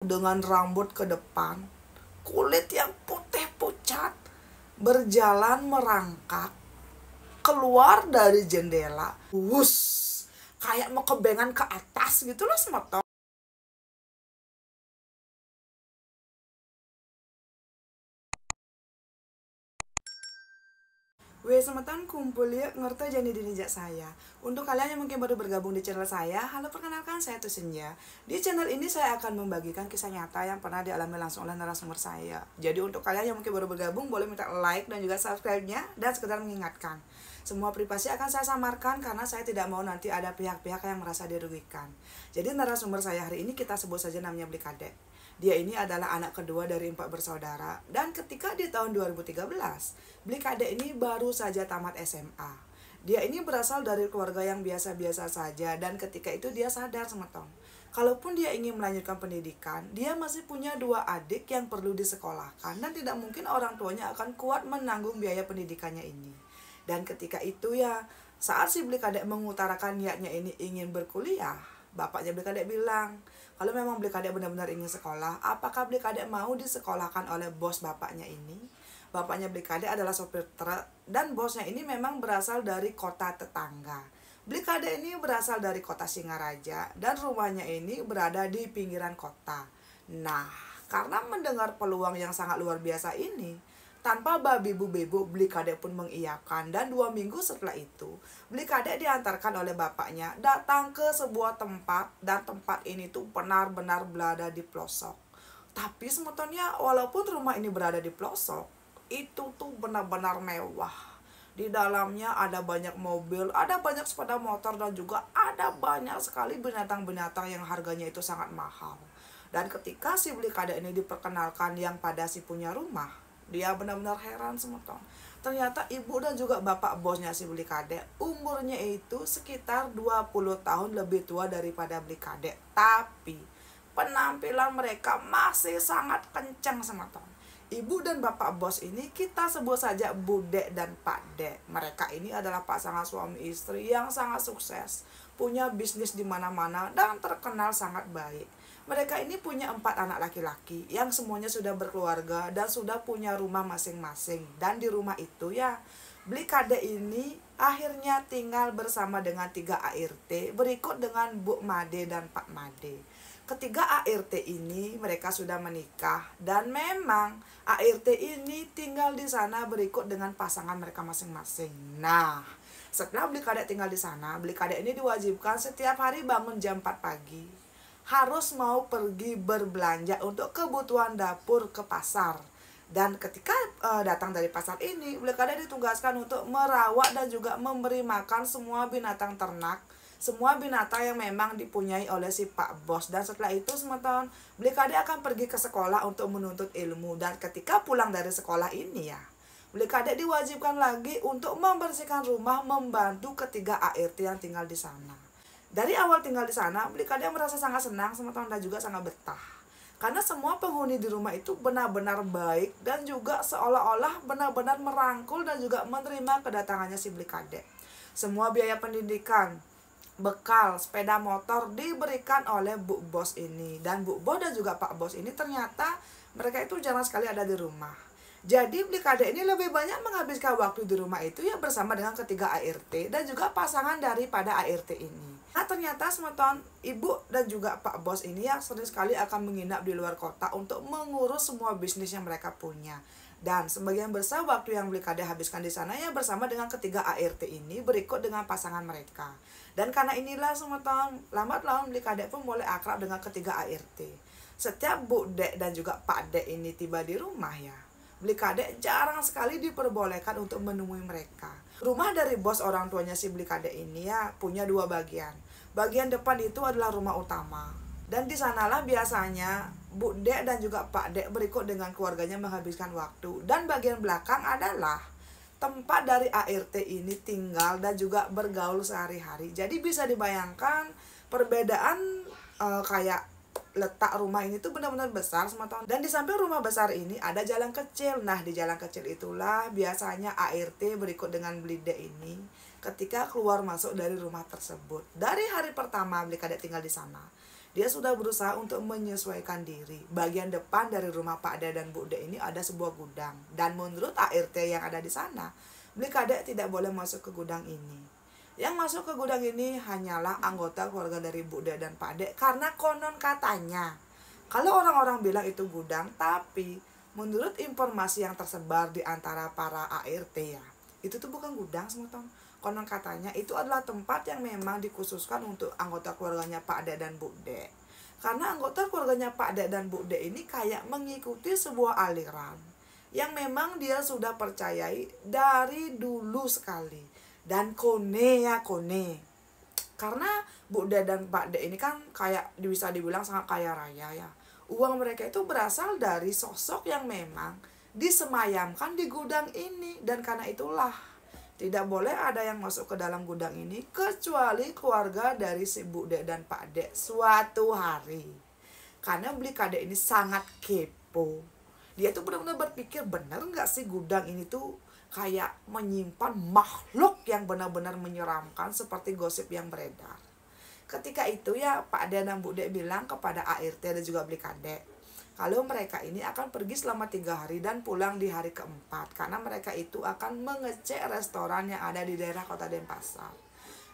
dengan rambut ke depan, kulit yang putih pucat, berjalan merangkak keluar dari jendela. Wus, kayak mau kebengan ke atas gitu loh semotong. Weh semetan kumpul ya, ngerti jadi dinijak saya. Untuk kalian yang mungkin baru bergabung di channel saya, halo perkenalkan saya Tusenja. Di channel ini saya akan membagikan kisah nyata yang pernah dialami langsung oleh narasumber saya. Jadi untuk kalian yang mungkin baru bergabung, boleh minta like dan juga subscribe-nya, dan sekedar mengingatkan. Semua privasi akan saya samarkan karena saya tidak mau nanti ada pihak-pihak yang merasa dirugikan. Jadi narasumber saya hari ini kita sebut saja namanya Blikadek. Dia ini adalah anak kedua dari 4 bersaudara, dan ketika di tahun 2013, Blikadek ini baru saja tamat SMA. Dia ini berasal dari keluarga yang biasa-biasa saja, dan ketika itu dia sadar semetong. Kalaupun dia ingin melanjutkan pendidikan, dia masih punya 2 adik yang perlu disekolahkan, dan tidak mungkin orang tuanya akan kuat menanggung biaya pendidikannya ini. Dan ketika itu ya, saat si Blikadek mengutarakan niatnya ini ingin berkuliah, bapaknya Blikadek bilang, kalau memang Blikadek benar-benar ingin sekolah, apakah Blikadek mau disekolahkan oleh bos bapaknya ini? Bapaknya Blikadek adalah sopir truk, dan bosnya ini memang berasal dari kota tetangga. Blikadek ini berasal dari kota Singaraja, dan rumahnya ini berada di pinggiran kota. Nah, karena mendengar peluang yang sangat luar biasa ini, tanpa babi bu Blikadek pun mengiyakan, dan 2 minggu setelah itu, Blikadek diantarkan oleh bapaknya datang ke sebuah tempat, dan tempat ini tuh benar-benar berada di pelosok. Tapi sebetulnya walaupun rumah ini berada di pelosok, itu tuh benar-benar mewah. Di dalamnya ada banyak mobil, ada banyak sepeda motor, dan juga ada banyak sekali binatang-binatang yang harganya itu sangat mahal. Dan ketika si Blikadek ini diperkenalkan yang pada si punya rumah, dia benar-benar heran semetong. Ternyata ibu dan juga bapak bosnya si Blikadek umurnya itu sekitar 20 tahun lebih tua daripada Blikadek. Tapi penampilan mereka masih sangat kencang semetong. Ibu dan bapak bos ini kita sebut saja Budek dan Pak Dek. Mereka ini adalah pasangan suami istri yang sangat sukses, punya bisnis di mana-mana, dan terkenal sangat baik. Mereka ini punya 4 anak laki-laki yang semuanya sudah berkeluarga dan sudah punya rumah masing-masing. Dan di rumah itu ya, Blikadek ini akhirnya tinggal bersama dengan 3 ART berikut dengan Bu Made dan Pak Made. Ketiga ART ini mereka sudah menikah, dan memang ART ini tinggal di sana berikut dengan pasangan mereka masing-masing. Nah, setelah Blikadek tinggal di sana, Blikadek ini diwajibkan setiap hari bangun jam 4 pagi. Harus mau pergi berbelanja untuk kebutuhan dapur ke pasar. Dan ketika datang dari pasar ini, Blikadek ditugaskan untuk merawat dan juga memberi makan semua binatang ternak, semua binatang yang memang dipunyai oleh si Pak Bos. Dan setelah itu semeton, Blikadek akan pergi ke sekolah untuk menuntut ilmu. Dan ketika pulang dari sekolah ini ya, Blikadek diwajibkan lagi untuk membersihkan rumah, membantu ketiga ART yang tinggal di sana. Dari awal tinggal di sana, Blikadek merasa sangat senang semeton dan juga sangat betah. Karena semua penghuni di rumah itu benar-benar baik, dan juga seolah-olah benar-benar merangkul dan juga menerima kedatangannya si Blikadek. Semua biaya pendidikan, bekal, sepeda motor diberikan oleh Bu Bos ini. Dan Bu Bos dan juga Pak Bos ini ternyata mereka itu jarang sekali ada di rumah. Jadi Blikadek ini lebih banyak menghabiskan waktu di rumah itu ya bersama dengan ketiga ART dan juga pasangan daripada ART ini. Nah ternyata semeton ibu dan juga Pak Bos ini ya sering sekali akan menginap di luar kota untuk mengurus semua bisnis yang mereka punya. Dan sebagian besar waktu yang Blikadek habiskan di sana ya bersama dengan ketiga ART ini berikut dengan pasangan mereka. Dan karena inilah semeton lambat laun Blikadek pun mulai akrab dengan ketiga ART. Setiap Bu Dek dan juga Pak Dek ini tiba di rumah ya, Blikadek jarang sekali diperbolehkan untuk menemui mereka. Rumah dari bos orang tuanya si Blikadek ini ya punya 2 bagian. Bagian depan itu adalah rumah utama. Dan di sanalah biasanya Bu Dek dan juga Pak Dek berikut dengan keluarganya menghabiskan waktu. Dan bagian belakang adalah tempat dari ART ini tinggal dan juga bergaul sehari-hari. Jadi bisa dibayangkan perbedaan kayak letak rumah ini tuh benar-benar besar teman-teman. Dan di samping rumah besar ini ada jalan kecil. Nah di jalan kecil itulah biasanya ART berikut dengan Blikadek ini ketika keluar masuk dari rumah tersebut. Dari hari pertama Blikadek tinggal di sana, Dia sudah berusaha untuk menyesuaikan diri. Bagian depan dari rumah Pak De dan Bu De ini ada sebuah gudang. Dan menurut ART yang ada di sana, Beli Kade tidak boleh masuk ke gudang ini. Yang masuk ke gudang ini hanyalah anggota keluarga dari Bu De dan Pak De. Karena konon katanya, kalau orang-orang bilang itu gudang, tapi menurut informasi yang tersebar di antara para ART ya, itu tuh bukan gudang semuton. Konon katanya itu adalah tempat yang memang dikhususkan untuk anggota keluarganya Pak De dan Bu De. Karena anggota keluarganya Pak De dan Bu De ini kayak mengikuti sebuah aliran yang memang dia sudah percayai dari dulu sekali. Dan kone ya kone. Karena Bu De dan Pak De ini kan kayak bisa dibilang sangat kaya raya ya. Uang mereka itu berasal dari sosok yang memang disemayamkan di gudang ini. Dan karena itulah tidak boleh ada yang masuk ke dalam gudang ini kecuali keluarga dari si Bu De dan Pak De suatu hari. Karena Beli Kade ini sangat kepo. Dia tuh benar-benar berpikir, bener nggak sih gudang ini tuh kayak menyimpan makhluk yang benar-benar menyeramkan seperti gosip yang beredar. Ketika itu ya Pak De dan Bu De bilang kepada ART dan juga Beli Kade, kalau mereka ini akan pergi selama 3 hari dan pulang di hari keempat. Karena mereka itu akan mengecek restoran yang ada di daerah Kota Denpasar.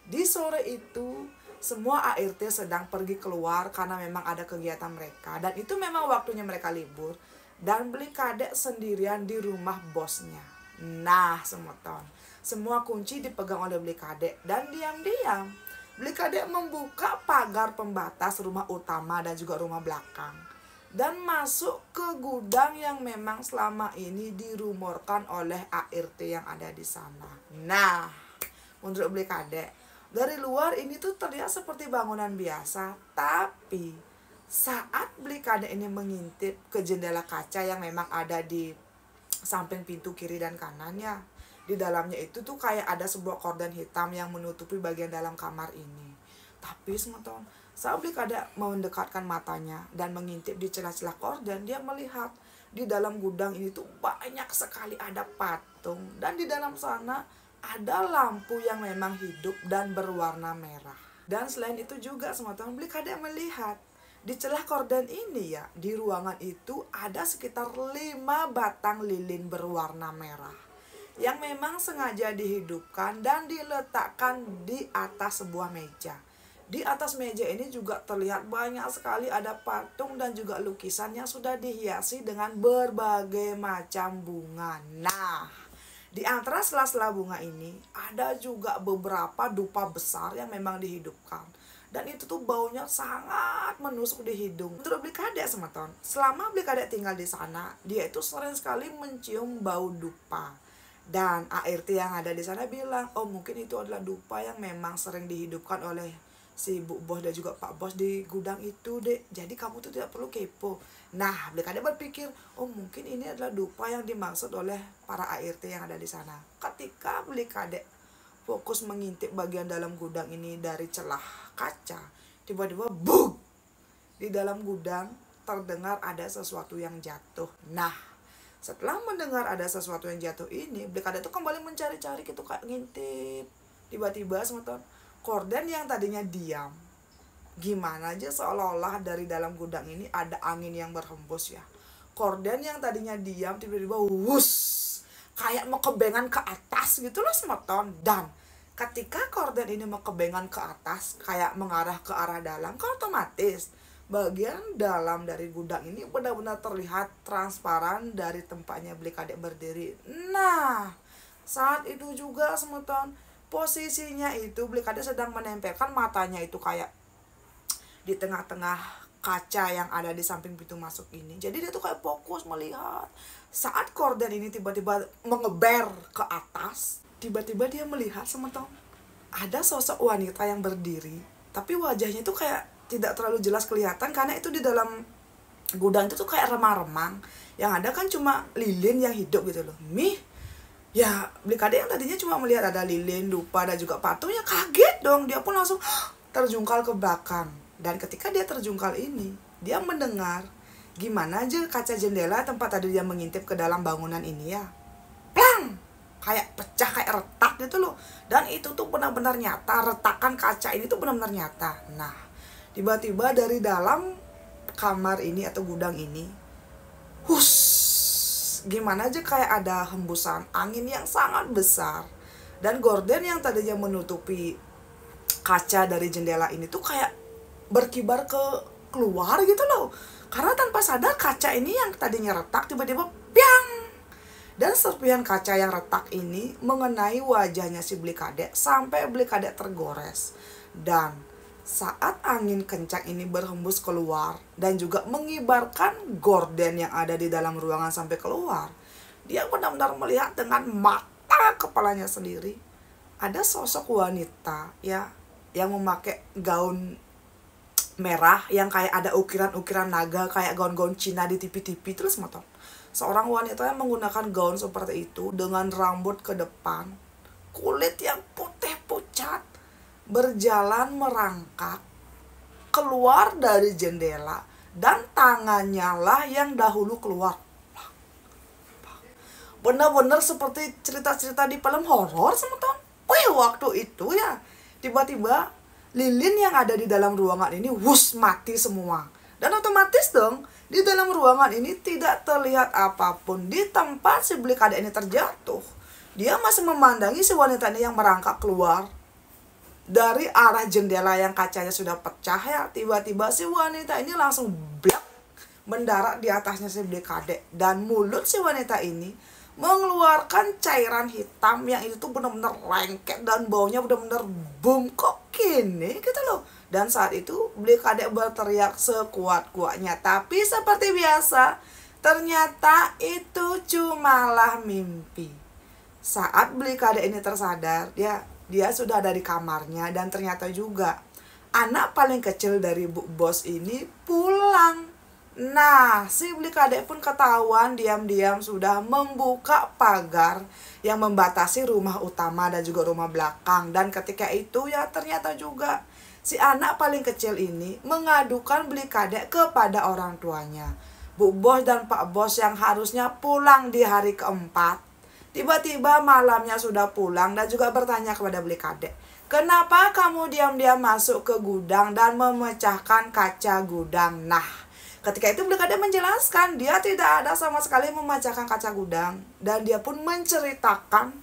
Di sore itu, semua ART sedang pergi keluar karena memang ada kegiatan mereka. Dan itu memang waktunya mereka libur. Dan Beli Kade sendirian di rumah bosnya. Nah, semuton, semua kunci dipegang oleh Beli Kade. Dan diam-diam, Beli Kade membuka pagar pembatas rumah utama dan juga rumah belakang. Dan masuk ke gudang yang memang selama ini dirumorkan oleh ART yang ada di sana. Nah, menurut Beli Kade, dari luar ini tuh terlihat seperti bangunan biasa. Tapi saat Beli Kade ini mengintip ke jendela kaca yang memang ada di samping pintu kiri dan kanannya, di dalamnya itu tuh kayak ada sebuah korden hitam yang menutupi bagian dalam kamar ini. Tapi semuton, saat Beli Kade mau mendekatkan matanya dan mengintip di celah-celah korden, dia melihat di dalam gudang ini tuh banyak sekali ada patung. Dan di dalam sana ada lampu yang memang hidup dan berwarna merah. Dan selain itu juga semuton, Beli Kade melihat di celah korden ini ya, di ruangan itu ada sekitar 5 batang lilin berwarna merah. Yang memang sengaja dihidupkan dan diletakkan di atas sebuah meja. Di atas meja ini juga terlihat banyak sekali ada patung dan juga lukisan yang sudah dihiasi dengan berbagai macam bunga. Nah, di antara sela-sela bunga ini ada juga beberapa dupa besar yang memang dihidupkan. Dan itu tuh baunya sangat menusuk di hidung. Menurut Beli Kade semeton, selama Beli Kade tinggal di sana, dia itu sering sekali mencium bau dupa. Dan ART yang ada di sana bilang, oh mungkin itu adalah dupa yang memang sering dihidupkan oleh si Bu Bos dan juga Pak Bos di gudang itu, Dek. Jadi kamu tuh tidak perlu kepo. Nah, Beli Kade berpikir, oh mungkin ini adalah dupa yang dimaksud oleh para ART yang ada di sana. Ketika Beli Kade fokus mengintip bagian dalam gudang ini dari celah kaca, tiba-tiba bug! Di dalam gudang terdengar ada sesuatu yang jatuh. Nah, setelah mendengar ada sesuatu yang jatuh ini, Beli Kade tuh kembali mencari-cari gitu, kayak ngintip. Tiba-tiba semeton, korden yang tadinya diam, gimana aja seolah-olah dari dalam gudang ini ada angin yang berhembus ya. Korden yang tadinya diam tiba-tiba wus, kayak mau kebengan ke atas gitu loh semeton. Dan ketika korden ini mau kebengan ke atas, kayak mengarah ke arah dalam, kan otomatis bagian dalam dari gudang ini benar-benar terlihat transparan dari tempatnya Beli Kade berdiri. Nah, saat itu juga semeton, posisinya itu Beli Kade sedang menempelkan matanya itu kayak di tengah-tengah kaca yang ada di samping pintu masuk ini. Jadi dia tuh kayak fokus melihat. Saat korden ini tiba-tiba mengeber ke atas, tiba-tiba dia melihat semeton, ada sosok wanita yang berdiri, tapi wajahnya tuh kayak tidak terlalu jelas kelihatan karena itu di dalam gudang itu tuh kayak remang-remang. Yang ada kan cuma lilin yang hidup gitu loh. Ya, Beli Kade yang tadinya cuma melihat ada lilin, dupa, dan juga patung, ya kaget dong. Dia pun langsung terjungkal ke belakang. Dan ketika dia terjungkal ini, dia mendengar gimana aja kaca jendela tempat tadi dia mengintip ke dalam bangunan ini ya, plang! Kayak pecah, kayak retak gitu loh. Dan itu tuh benar-benar nyata, retakan kaca ini tuh benar-benar nyata. Nah, Tiba-tiba dari dalam kamar ini atau gudang ini, hus, gimana aja kayak ada hembusan angin yang sangat besar. Dan gorden yang tadinya menutupi kaca dari jendela ini tuh kayak berkibar keluar gitu loh. Karena tanpa sadar kaca ini yang tadinya retak tiba-tiba piang. Dan serpihan kaca yang retak ini mengenai wajahnya si Blikadek sampai Blikadek tergores. Dan saat angin kencang ini berhembus keluar dan juga mengibarkan gorden yang ada di dalam ruangan sampai keluar, dia benar-benar melihat dengan mata kepalanya sendiri ada sosok wanita ya yang memakai gaun merah yang kayak ada ukiran-ukiran naga kayak gaun-gaun Cina di TV-TV. Terus motor seorang wanita yang menggunakan gaun seperti itu dengan rambut ke depan, kulit yang putih pucat, berjalan merangkak keluar dari jendela dan tangannya lah yang dahulu keluar. Benar-benar seperti cerita-cerita di film horor semeton. Wih, waktu itu ya tiba-tiba lilin yang ada di dalam ruangan ini mati semua. Dan otomatis dong di dalam ruangan ini tidak terlihat apapun. Di tempat si Blikadek ini terjatuh, dia masih memandangi si wanita ini yang merangkak keluar dari arah jendela yang kacanya sudah pecah ya. Tiba-tiba si wanita ini langsung blak mendarat di atasnya si Blikadek. Dan mulut si wanita ini mengeluarkan cairan hitam yang itu tuh benar-benar lengket dan baunya benar-benar boom, kok gini gitu loh. Dan saat itu Blikadek berteriak sekuat-kuatnya, tapi seperti biasa ternyata itu cumalah mimpi. Saat Blikadek ini tersadar, dia sudah ada di kamarnya dan ternyata juga anak paling kecil dari Bu Bos ini pulang. Nah, si Blikadek pun ketahuan diam-diam sudah membuka pagar yang membatasi rumah utama dan juga rumah belakang. Dan ketika itu ya ternyata juga si anak paling kecil ini mengadukan Blikadek kepada orang tuanya. Bu Bos dan Pak Bos yang harusnya pulang di hari keempat, tiba-tiba malamnya sudah pulang dan juga bertanya kepada Blikadek, kenapa kamu diam-diam masuk ke gudang dan memecahkan kaca gudang? Nah, ketika itu Blikadek menjelaskan dia tidak ada sama sekali memecahkan kaca gudang. Dan dia pun menceritakan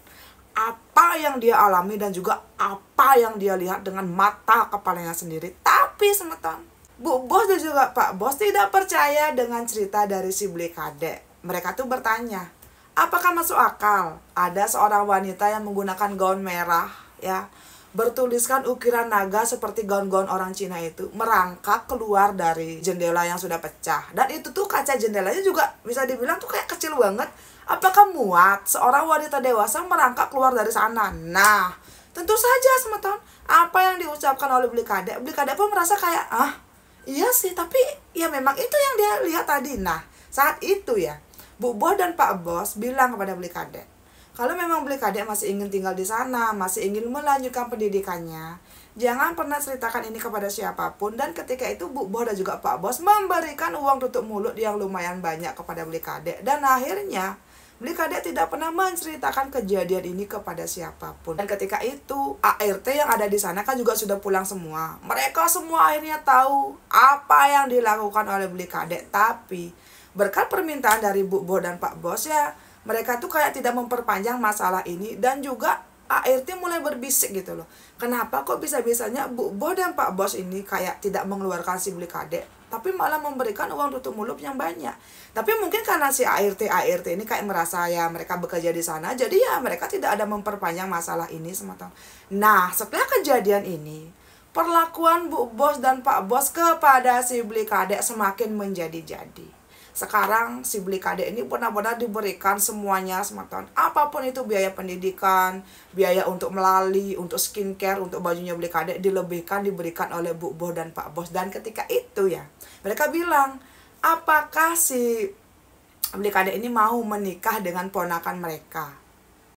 apa yang dia alami dan juga apa yang dia lihat dengan mata kepalanya sendiri. Tapi semeton, Bu Bos dan juga Pak Bos tidak percaya dengan cerita dari si Blikadek. Mereka tuh bertanya, apakah masuk akal ada seorang wanita yang menggunakan gaun merah ya, bertuliskan ukiran naga seperti gaun-gaun orang Cina itu, merangkak keluar dari jendela yang sudah pecah. Dan itu tuh kaca jendelanya juga bisa dibilang tuh kayak kecil banget. Apakah muat seorang wanita dewasa merangkak keluar dari sana? Nah, tentu saja semeton apa yang diucapkan oleh Blikadek pun merasa kayak, iya sih, tapi ya memang itu yang dia lihat tadi. Nah, saat itu ya Bu Bos dan Pak Bos bilang kepada Blikadek, kalau memang Blikadek masih ingin tinggal di sana, masih ingin melanjutkan pendidikannya, jangan pernah ceritakan ini kepada siapapun. Dan ketika itu Bu Bos dan juga Pak Bos memberikan uang tutup mulut yang lumayan banyak kepada Blikadek. Dan akhirnya Blikadek tidak pernah menceritakan kejadian ini kepada siapapun. Dan ketika itu ART yang ada di sana kan juga sudah pulang semua. Mereka semua akhirnya tahu apa yang dilakukan oleh Blikadek. Tapi berkat permintaan dari Bu Bos dan Pak Bos ya, mereka tuh kayak tidak memperpanjang masalah ini. Dan juga ART mulai berbisik gitu loh, kenapa kok bisa-bisanya Bu Bos dan Pak Bos ini kayak tidak mengeluarkan si Blikadek, tapi malah memberikan uang tutup mulut yang banyak. Tapi mungkin karena si ART ini kayak merasa ya mereka bekerja di sana, jadi ya mereka tidak ada memperpanjang masalah ini semata. Nah, setelah kejadian ini, perlakuan Bu Bos dan Pak Bos kepada si Blikadek semakin menjadi-jadi. Sekarang si Blikadek ini benar-benar diberikan semuanya sematan. Apapun itu, biaya pendidikan, biaya untuk melali, untuk skincare, untuk bajunya Blikadek diberikan oleh Bu Bos dan Pak Bos. Dan ketika itu ya, mereka bilang, apakah si Blikadek ini mau menikah dengan ponakan mereka?